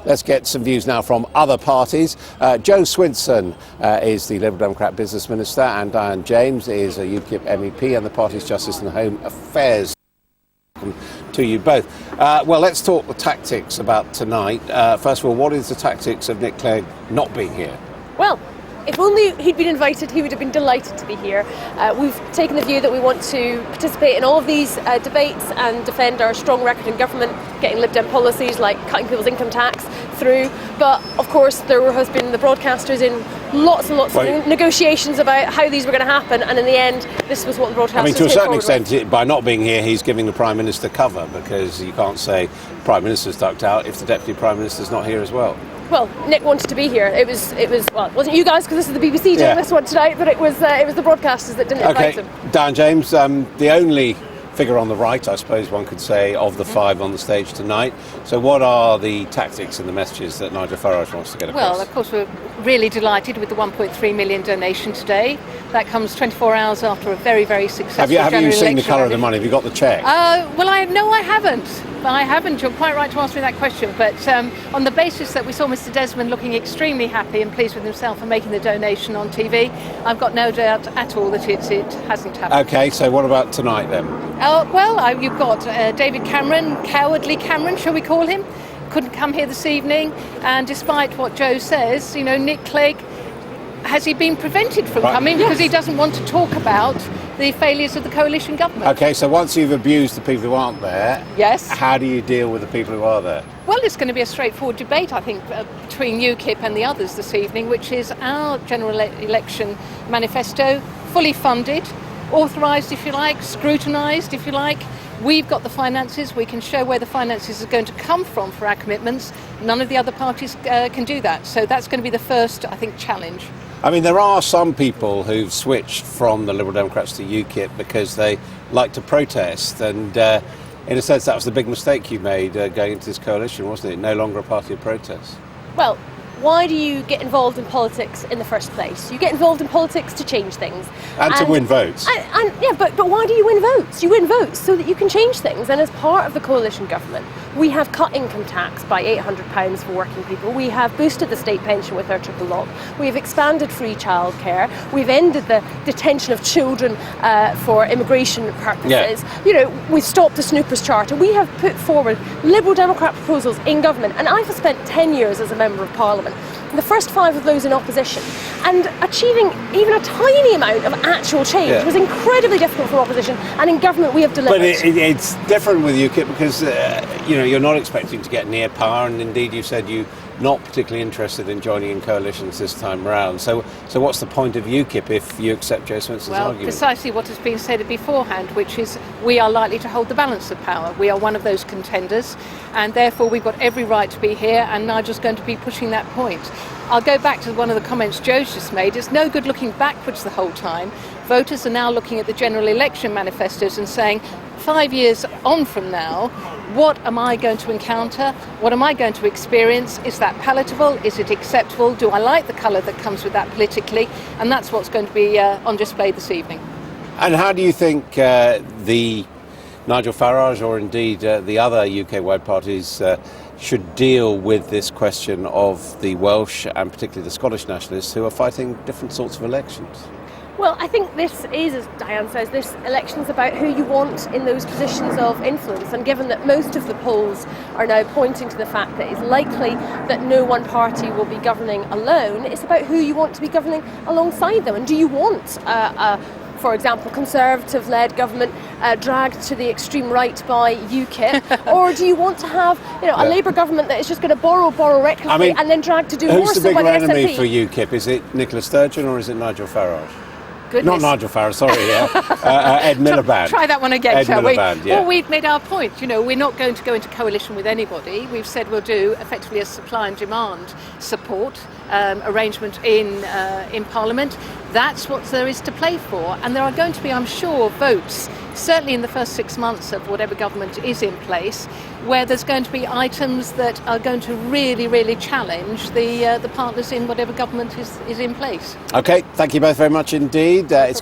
Let's get some views now from other parties. Joe Swinson is the Liberal Democrat Business Minister, and Diane James is a UKIP MEP and the party's Justice and Home Affairs. Welcome to you both. Well, let's talk the tactics about tonight. First of all, what is the tactics of Nick Clegg not being here? Well, if only he'd been invited, he would have been delighted to be here. We've taken the view that we want to participate in all of these debates and defend our strong record in government, getting Lib Dem policies like cutting people's income tax through. But of course, there has been the broadcasters in lots and lots of negotiations about how these were going to happen, and in the end, this was what the broadcasters. I mean, to a certain extent, by not being here, he's giving the Prime Minister cover, because you can't say Prime Minister's ducked out if the Deputy Prime Minister's not here as well. Well, Nick wanted to be here. It wasn't you guys, because this is the BBC doing this one tonight, but it was the broadcasters that didn't invite him. Diane James, the only figure on the right, I suppose one could say, of the five on the stage tonight. So what are the tactics and the messages that Nigel Farage wants to get across? Well, of course, we're really delighted with the 1.3 million donation today. That comes 24 hours after a very, very successful Have you seen election. the colour of the money? Have you got the cheque? Well, I haven't. I haven't. You're quite right to ask me that question. But on the basis that we saw Mr. Desmond looking extremely happy and pleased with himself and making the donation on TV, I've got no doubt at all that it hasn't happened. OK, so what about tonight then? Well, you've got David Cameron, cowardly Cameron, shall we call him? Couldn't come here this evening. And despite what Joe says, Nick Clegg, has he been prevented from coming because he doesn't want to talk about the failures of the coalition government? OK, so once you've abused the people who aren't there, how do you deal with the people who are there? Well, it's going to be a straightforward debate, I think, between UKIP and the others this evening, which is our general election manifesto, fully funded, authorised, if you like, scrutinised, if you like. We've got the finances. We can show where the finances are going to come from for our commitments. None of the other parties can do that. So that's going to be the first, I think, challenge. I mean, there are some people who've switched from the Liberal Democrats to UKIP because they like to protest, and in a sense that was the big mistake you made going into this coalition, wasn't it? No longer a party of protest. Well, why do you get involved in politics in the first place? You get involved in politics to change things. And to win votes. But why do you win votes? You win votes so that you can change things. And as part of the coalition government, we have cut income tax by £800 for working people. We have boosted the state pension with our triple lock. We have expanded free childcare. We've ended the detention of children for immigration purposes. We've stopped the Snoopers Charter. We have put forward Liberal Democrat proposals in government. And I've spent 10 years as a Member of Parliament. The first 5 of those in opposition, and achieving even a tiny amount of actual change was incredibly difficult for opposition, and in government we have delivered. But it's different with UKIP because you're not expecting to get near power, and indeed you said you're not particularly interested in joining in coalitions this time around. So what's the point of UKIP if you accept Joe Swinson's argument? Precisely what has been said beforehand, which is we are likely to hold the balance of power. We are one of those contenders, and therefore we've got every right to be here, and Nigel's going to be pushing that point. I'll go back to one of the comments Joe's just made. It's no good looking backwards the whole time. Voters are now looking at the general election manifestos and saying, 5 years on from now, what am I going to encounter? What am I going to experience? Is that palatable? Is it acceptable? Do I like the colour that comes with that politically? And that's what's going to be on display this evening. And how do you think the Nigel Farage, or indeed the other UK-wide parties, should deal with this question of the Welsh and particularly the Scottish nationalists who are fighting different sorts of elections? Well, I think this is, as Diane says, this election is about who you want in those positions of influence. And given that most of the polls are now pointing to the fact that it's likely that no one party will be governing alone, it's about who you want to be governing alongside them. And do you want for example, Conservative-led government dragged to the extreme right by UKIP, or do you want to have a Labour government that is just going to borrow recklessly and then drag to do more so by the SNP? Who's the bigger enemy for UKIP? Is it Nicola Sturgeon or is it Nigel Farage? Goodness. Not Nigel Farage, sorry, Ed Miliband. Try that one again, shall we? Yeah. Well, we've made our point. We're not going to go into coalition with anybody. We've said we'll do effectively a supply and demand support arrangement in Parliament. That's what there is to play for. And there are going to be, I'm sure, votes, certainly in the first 6 months of whatever government is in place, where there's going to be items that are going to really, really challenge the partners in whatever government is in place. OK, thank you both very much indeed. It's